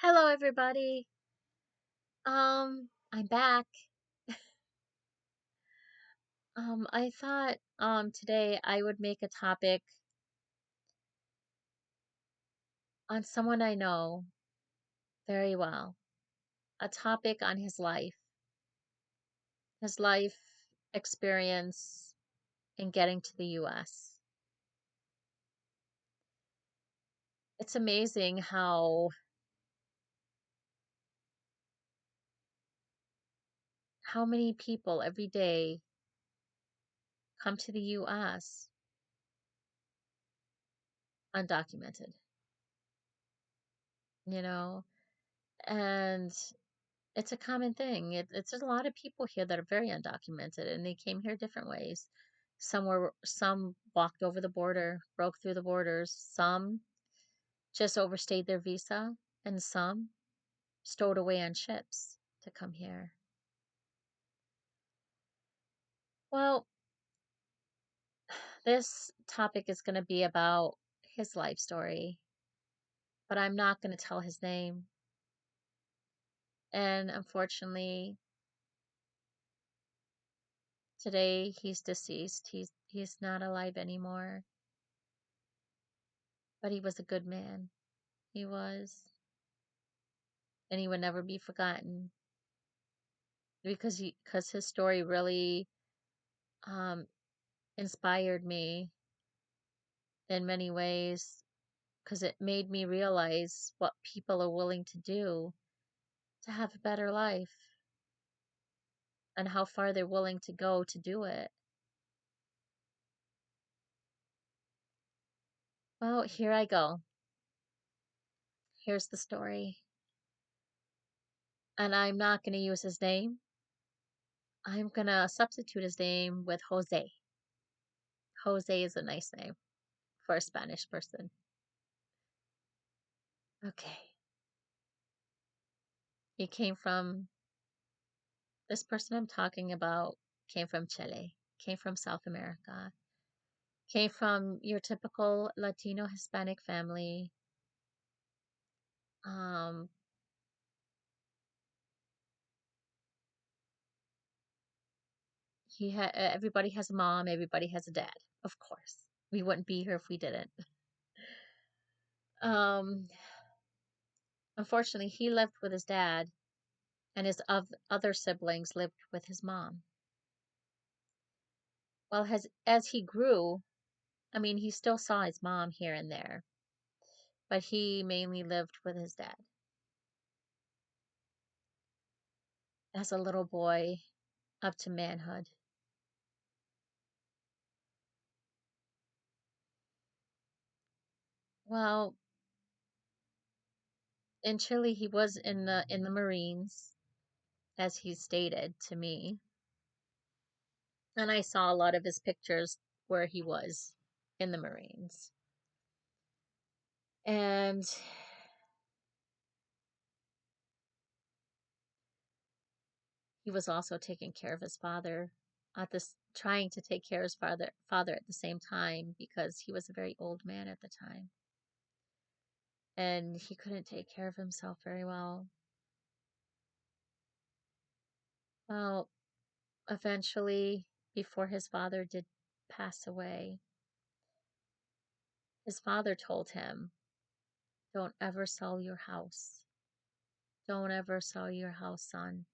Hello, everybody. I'm back. I thought today I would make a topic on someone I know very well. A topic on his life experience in getting to the US. It's amazing how many people every day come to the US undocumented, you know, and it's a common thing. It's a lot of people here that are very undocumented, and they came here different ways. Some walked over the border, broke through the borders. Some just overstayed their visa, and some stowed away on ships to come here. Well, this topic is going to be about his life story, but I'm not going to tell his name. And unfortunately, today he's deceased. He's not alive anymore, but he was a good man. He was. And he would never be forgotten because his story really um, inspired me in many ways because it made me realize what people are willing to do to have a better life and how far they're willing to go to do it. Well, here I go. Here's the story. And I'm not going to use his name. I'm going to substitute his name with Jose. Jose is a nice name for a Spanish person. Okay. He came from This person I'm talking about came from Chile, came from South America, came from your typical Latino Hispanic family. Um, everybody has a mom, everybody has a dad, of course. We wouldn't be here if we didn't. Um, Unfortunately, he lived with his dad, and his other siblings lived with his mom. Well, as he grew, I mean, he still saw his mom here and there, but he mainly lived with his dad. As a little boy up to manhood. Well, in Chile, he was in the Marines, as he stated to me, and I saw a lot of his pictures where he was in the Marines. And he was also taking care of his father trying to take care of his father at the same time because he was a very old man at the time. And he couldn't take care of himself very well. Well, eventually, before his father did pass away, his father told him, "Don't ever sell your house. Don't ever sell your house, son."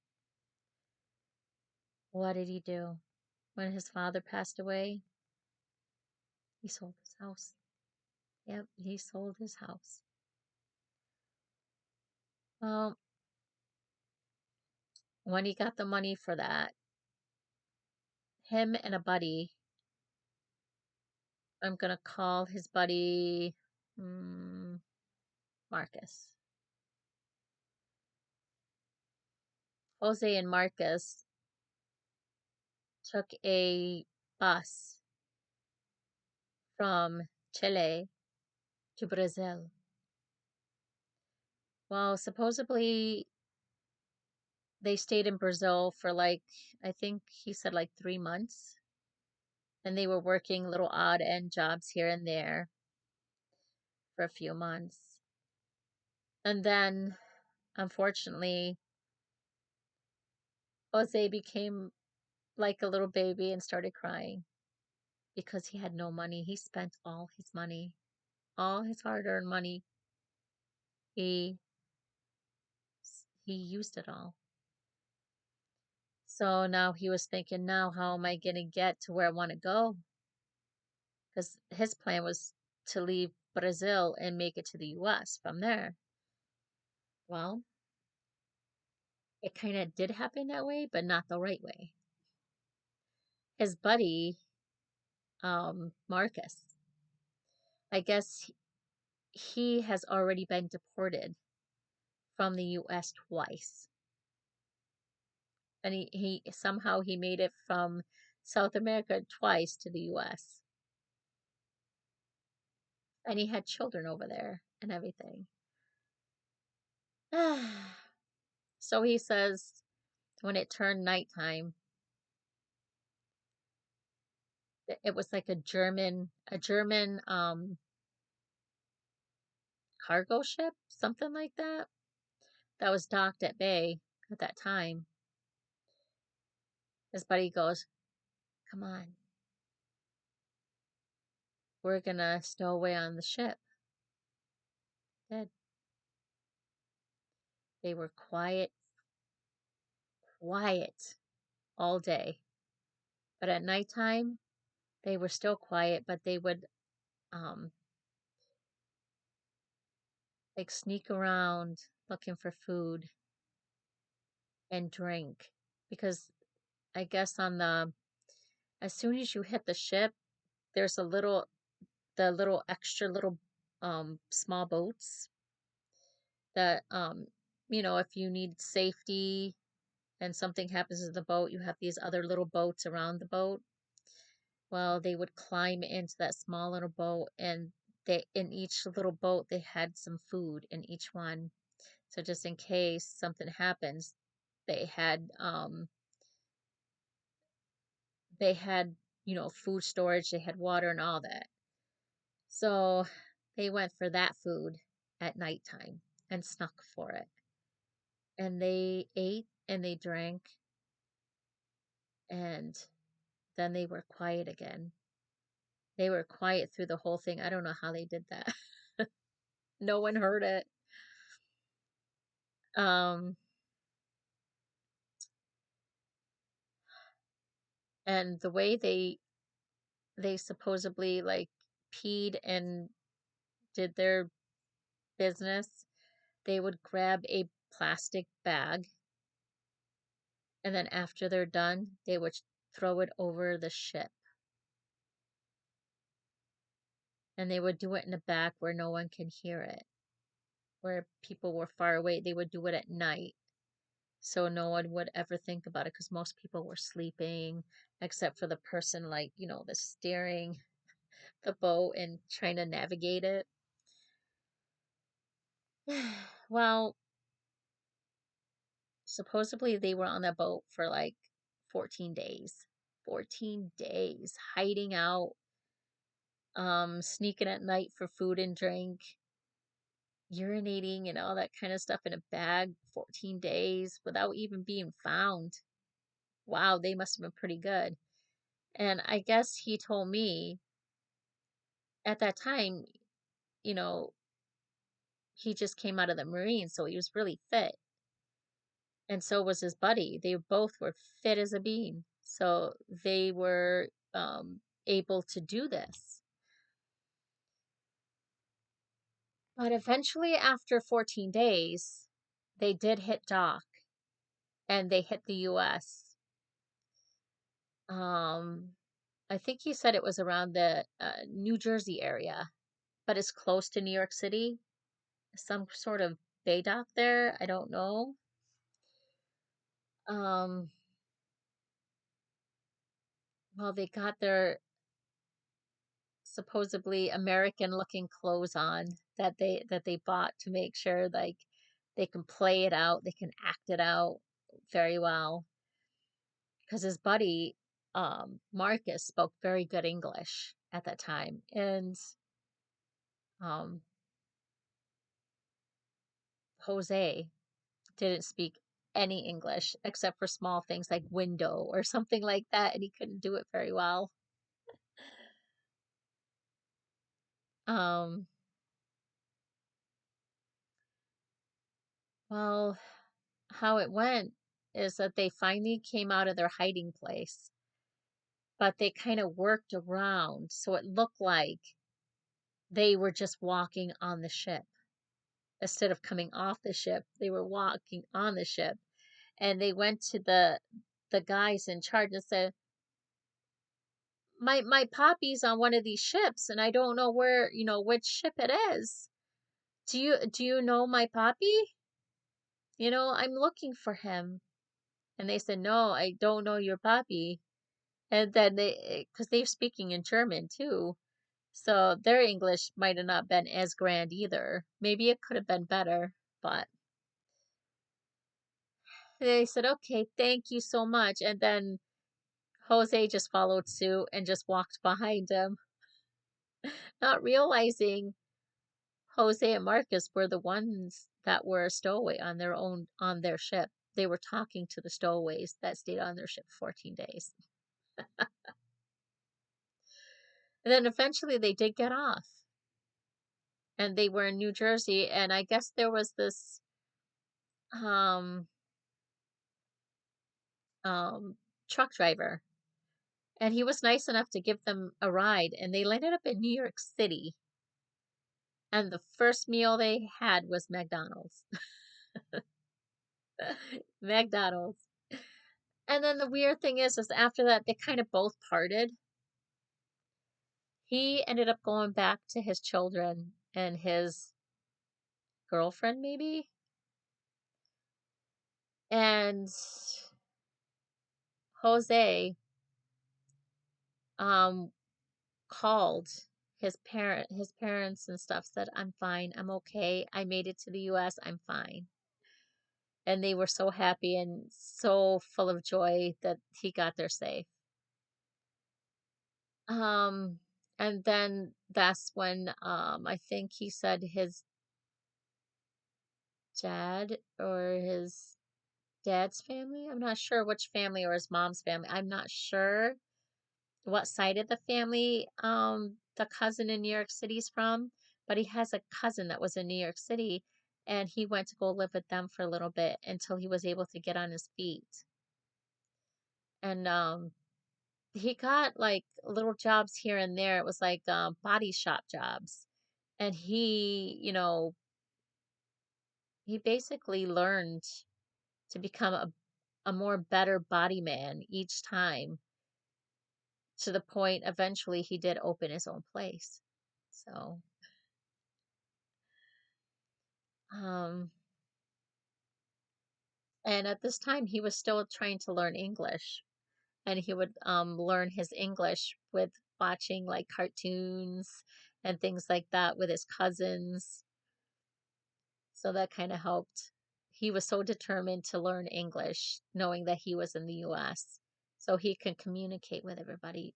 What did he do? When his father passed away, he sold his house. Yep, he sold his house. Well, when he got the money for that, him and a buddy, I'm going to call his buddy Marcus. Jose and Marcus took a bus from Chile to Brazil. Well, supposedly they stayed in Brazil for I think he said 3 months. And they were working little odd end jobs here and there for a few months. And then unfortunately, Jose became like a little baby and started crying because he had no money. He spent all his money, all his hard-earned money. He he used it all. So now he was thinking, now how am I going to get to where I want to go? Because his plan was to leave Brazil and make it to the US from there. Well, it kind of did happen that way, but not the right way. His buddy, Marcus, I guess he has already been deported from the US twice. And he somehow he made it from South America twice to the US. And he had children over there and everything. So he says when it turned nighttime, it was like a German cargo ship, something like that, that was docked at bay at that time. His buddy goes, "Come on, we're gonna stow away on the ship." Did. They were quiet, quiet all day. But at nighttime, they were still quiet, but they would um like sneak around looking for food and drink because I guess on the as soon as you hit the ship, there's the little extra little small boats that if you need safety and something happens to the boat, you have these other little boats around the boat. Well, they would climb into that small little boat, and they in each little boat they had some food in each one. So just in case something happens, they had um they had, food storage, they had water and all that. So they went for that food at nighttime and snuck for it. And they ate and they drank, and then they were quiet again. They were quiet through the whole thing. I don't know how they did that. No one heard it. Um, and the way they supposedly like peed and did their business, they would grab a plastic bag, and then after they're done, they would throw it over the ship. And they would do it in the back where no one can hear it, where people were far away. They would do it at night so no one would ever think about it because most people were sleeping except for the person like, the steering the boat and trying to navigate it. Well, supposedly they were on that boat for like 14 days. 14 days hiding out, sneaking at night for food and drink, urinating and all that kind of stuff in a bag, 14 days without even being found. Wow, they must have been pretty good. And I guess he told me at that time, you know, he just came out of the Marines, so he was really fit. And so was his buddy. They both were fit as a bean. So they were able to do this. But eventually, after 14 days, they did hit dock and they hit the US. Um, I think he said it was around the New Jersey area, but it's close to New York City. Some sort of bay dock there. I don't know. Um, well, they got their supposedly American looking clothes on that they bought to make sure like they can play it out, they can act it out very well. Because his buddy Marcus spoke very good English at that time, and um, Jose didn't speak any English except for small things like window or something like that, and he couldn't do it very well. Um, well, how it went is that they finally came out of their hiding place, but they kind of worked around, so it looked like they were just walking on the ship. Instead of coming off the ship, they were walking on the ship. And they went to the guys in charge and said, my poppy's on one of these ships and I don't know where, which ship it is. Do you know my poppy? I'm looking for him. And they said, no, I don't know your poppy. And then because they're speaking in German too. So their English might have not been as grand either. Maybe it could have been better, but they said, okay, thank you so much. And then Jose just followed suit and just walked behind him, not realizing Jose and Marcus were the ones that were a stowaway on their ship. They were talking to the stowaways that stayed on their ship 14 days. And then eventually they did get off. And they were in New Jersey, and I guess there was this um um truck driver, and he was nice enough to give them a ride, and they landed up in New York City. And the first meal they had was McDonald's. McDonald's. And then the weird thing is after that they kind of both parted. He ended up going back to his children and his girlfriend, maybe. And Jose um called his parents and stuff, said, I'm fine, I'm okay, I made it to the US, I'm fine. And they were so happy and so full of joy that he got there safe. Um, and then that's when I think he said his dad or his dad's family, I'm not sure which family, or his mom's family, I'm not sure what side of the family the cousin in New York City's from, but he has a cousin that was in New York City and he went to go live with them for a little bit until he was able to get on his feet. And he got like little jobs here and there. It was like body shop jobs. And he basically learned to become a more better body man each time, to the point eventually he did open his own place. So, um, and at this time he was still trying to learn English, and he would learn his English with watching like cartoons and things like that with his cousins. So that kind of helped. He was so determined to learn English, knowing that he was in the US, so he could communicate with everybody.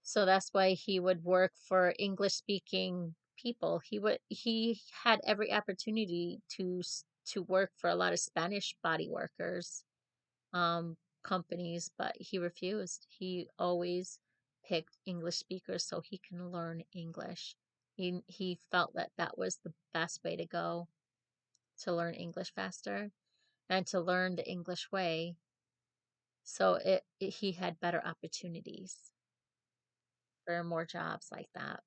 So that's why he would work for English speaking people. He had every opportunity to work for a lot of Spanish body workers companies, but he refused. He always picked English speakers so he can learn English. He felt that that was the best way to go, to learn English faster and to learn the English way. So he had better opportunities for more jobs like that.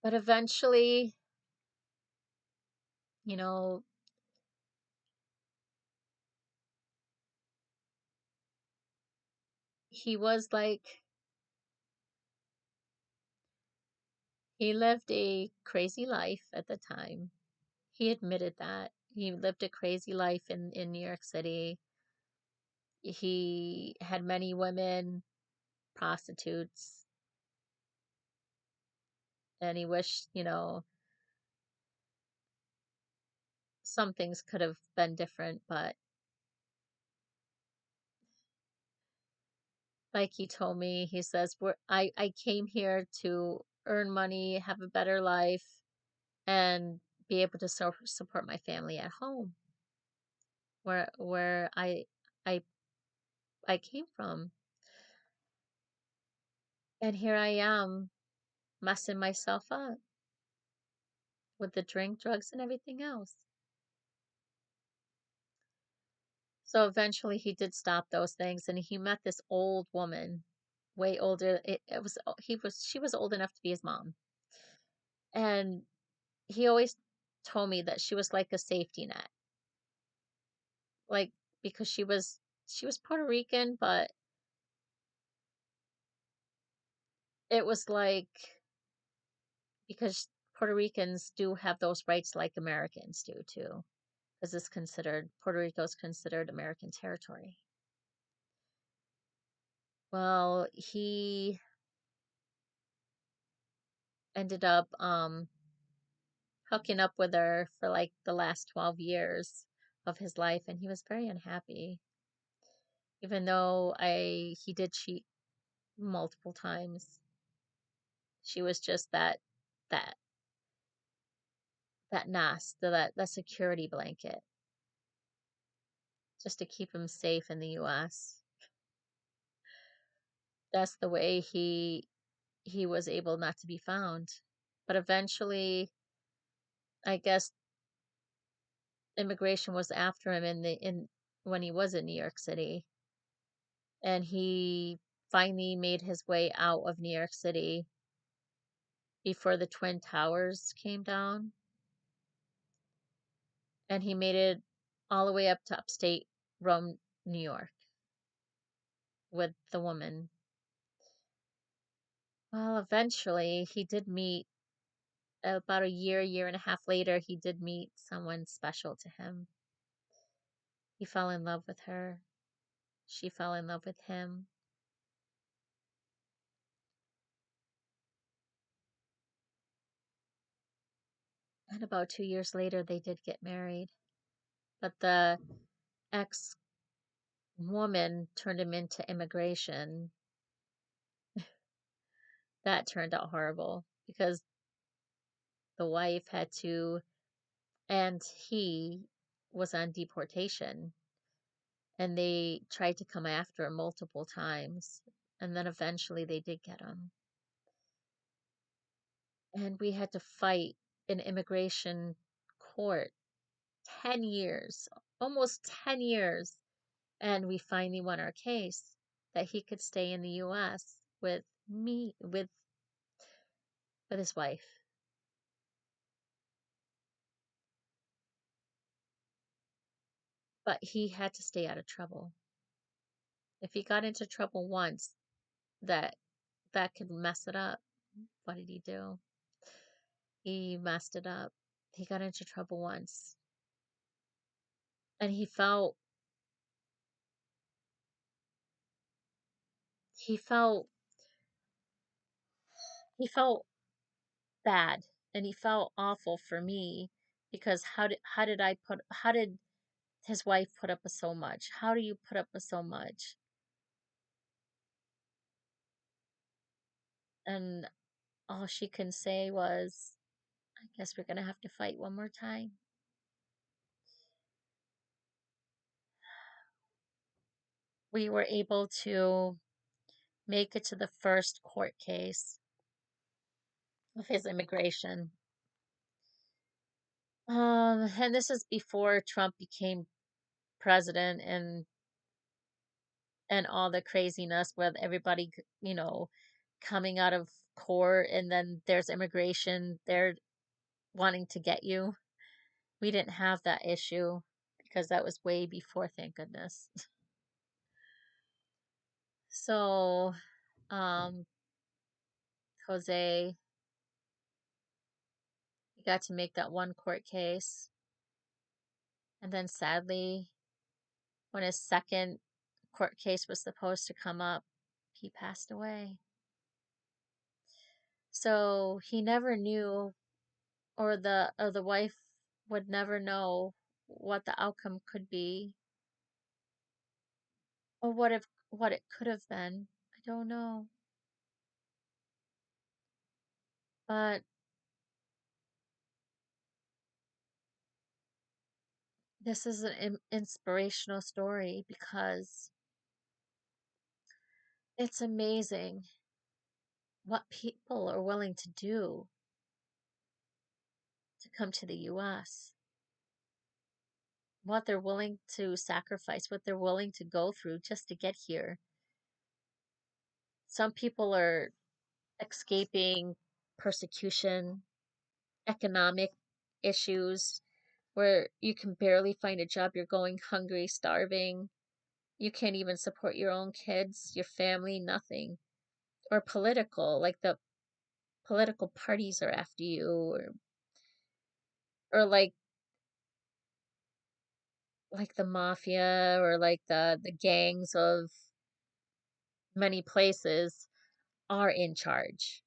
But eventually, you know, he was like, he lived a crazy life at the time. He admitted that. He lived a crazy life in New York City. He had many women, prostitutes, and he wished, some things could have been different, but like he told me, he says, I came here to earn money, have a better life, and be able to support my family at home where I I came from. And here I am messing myself up with the drink, drugs, and everything else. So eventually he did stop those things and he met this old woman, way older. She was old enough to be his mom. And he always told me that she was like a safety net. Like because she was Puerto Rican, but it was like because Puerto Ricans do have those rights like Americans do too, because it's considered Puerto Rico is considered American territory. Well, he ended up hooking up with her for like the last 12 years of his life, and he was very unhappy, even though I he did cheat multiple times. She was just that that nest, that security blanket, just to keep him safe in the US. That's the way he was able not to be found. But eventually, I guess immigration was after him in when he was in New York City, and he finally made his way out of New York City before the Twin Towers came down, and he made it all the way up to upstate Rome, New York, with the woman. Well, eventually, he did meet about a year and a half later, he did meet someone special to him. He fell in love with her. She fell in love with him. And about 2 years later, they did get married. But the ex woman turned him into immigration. That turned out horrible because the wife had to, and he was on deportation, and they tried to come after him multiple times. And then eventually they did get him. And we had to fight in immigration court 10 years, almost 10 years. And we finally won our case that he could stay in the US with me, with his wife. But he had to stay out of trouble. If he got into trouble once, that that could mess it up. What did he do? He messed it up. He got into trouble once. And he felt he felt bad and he felt awful for me because how did his wife put up with so much? How do you put up with so much? And all she can say was, I guess we're gonna have to fight one more time. We were able to make it to the first court case of his immigration. And this is before Trump became president and all the craziness with everybody, coming out of court and then there's immigration, they're wanting to get you. We didn't have that issue because that was way before, thank goodness. So, um, Jose, he got to make that one court case. And then sadly, when his second court case was supposed to come up, he passed away. So he never knew, or the wife would never know what the outcome could be, or what it could have been. I don't know. But This is an inspirational story because it's amazing what people are willing to do to come to the US, what they're willing to sacrifice, what they're willing to go through just to get here. Some people are escaping persecution, economic issues, where you can barely find a job, you're going hungry, starving, you can't even support your own kids, your family, nothing. Or political, like the political parties are after you, or like the mafia, or like the gangs of many places are in charge,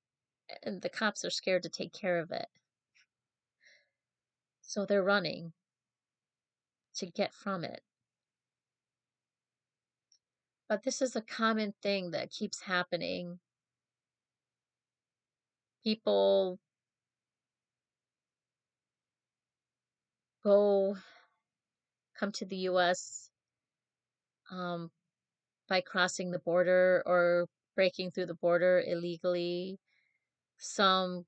and the cops are scared to take care of it. So they're running to get from it. But this is a common thing that keeps happening. People go come to the US um, by crossing the border or breaking through the border illegally. Some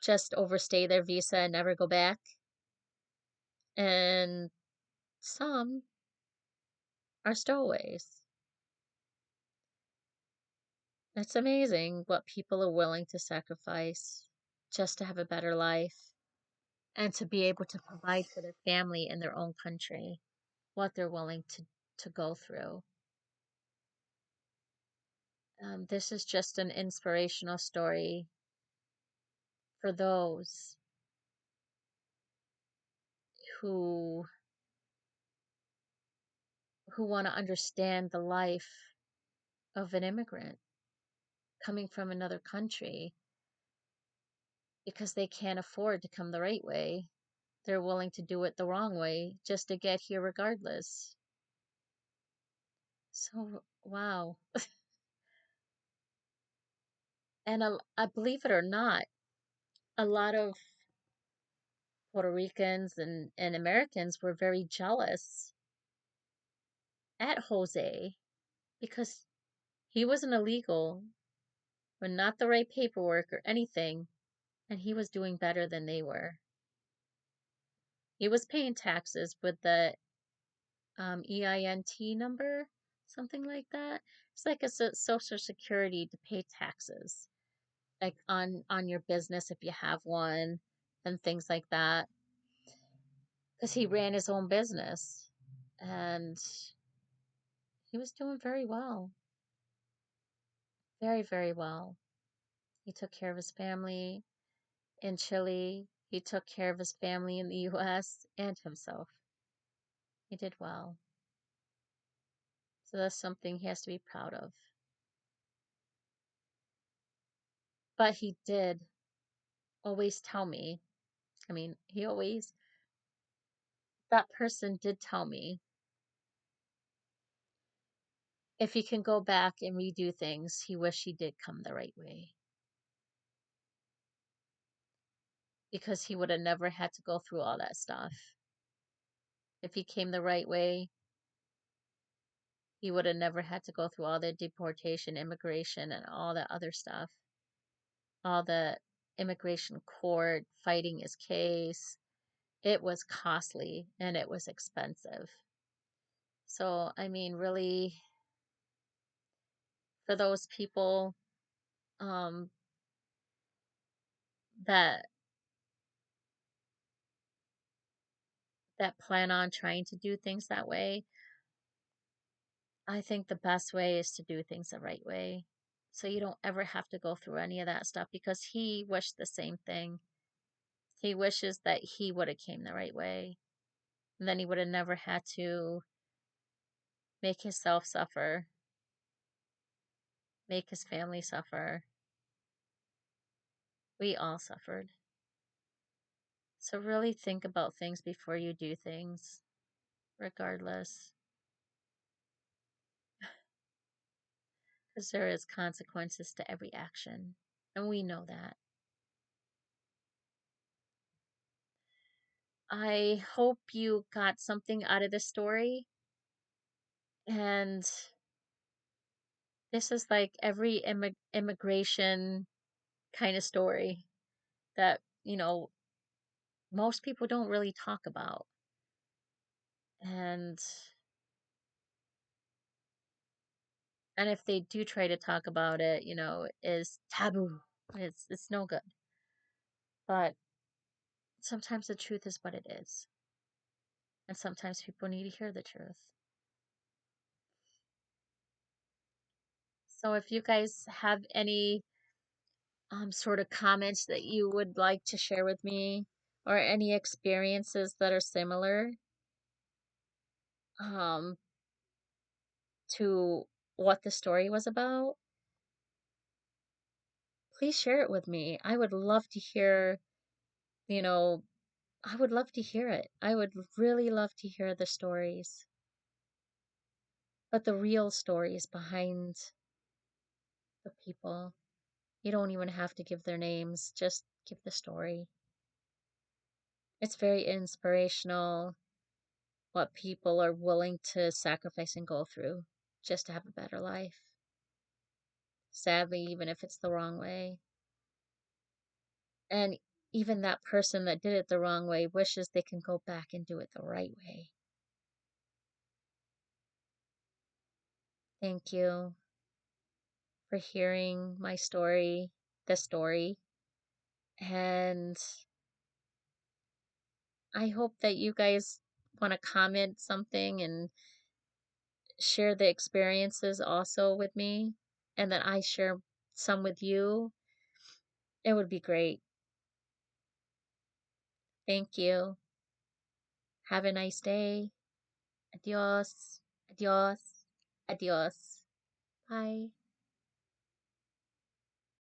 just overstay their visa and never go back. And some are stowaways. It's amazing what people are willing to sacrifice just to have a better life and to be able to provide for their family in their own country, what they're willing to go through. This is just an inspirational story for those who want to understand the life of an immigrant coming from another country because they can't afford to come the right way. They're willing to do it the wrong way just to get here regardless. So, wow. And I believe it or not, a lot of Puerto Ricans and Americans were very jealous at Jose because he wasn't illegal, but not the right paperwork or anything, and he was doing better than they were. He was paying taxes with the EINT number, something like that. It's like a social security to pay taxes, like on your business if you have one, and things like that. Because he ran his own business, and he was doing very well, very, very well. He took care of his family in Chile. He took care of his family in the US and himself. He did well. So that's something he has to be proud of. But he did always tell me, I mean, that person did tell me if he can go back and redo things, he wished he did come the right way. Because he would have never had to go through all that stuff. If he came the right way, he would have never had to go through all the deportation, immigration, and all that other stuff. All the immigration court fighting his case. It was costly and it was expensive. So, I mean, really, for those people um, that plan on trying to do things that way, I think the best way is to do things the right way. So you don't ever have to go through any of that stuff because he wished the same thing. He wishes that he would have came the right way. And then he would have never had to make himself suffer, make his family suffer. We all suffered. So really think about things before you do things, regardless, because there is consequences to every action. And we know that. I hope you got something out of this story. And this is like every immigration kind of story that, most people don't really talk about. And if they do try to talk about it, is taboo. It's no good. But sometimes the truth is what it is. And sometimes people need to hear the truth. So if you guys have any sort of comments that you would like to share with me, or any experiences that are similar um, to what the story was about, please share it with me. I would love to hear, you know, I would love to hear it. I would really love to hear the stories, but the real stories behind the people. You don't even have to give their names, just give the story. It's very inspirational what people are willing to sacrifice and go through just to have a better life. Sadly, even if it's the wrong way. And even that person that did it the wrong way wishes they can go back and do it the right way. Thank you for hearing my story, the story. And I hope that you guys want to comment something and share the experiences also with me, and that I share some with you. It would be great. Thank you. Have a nice day. Adios. Adios. Adios. Bye.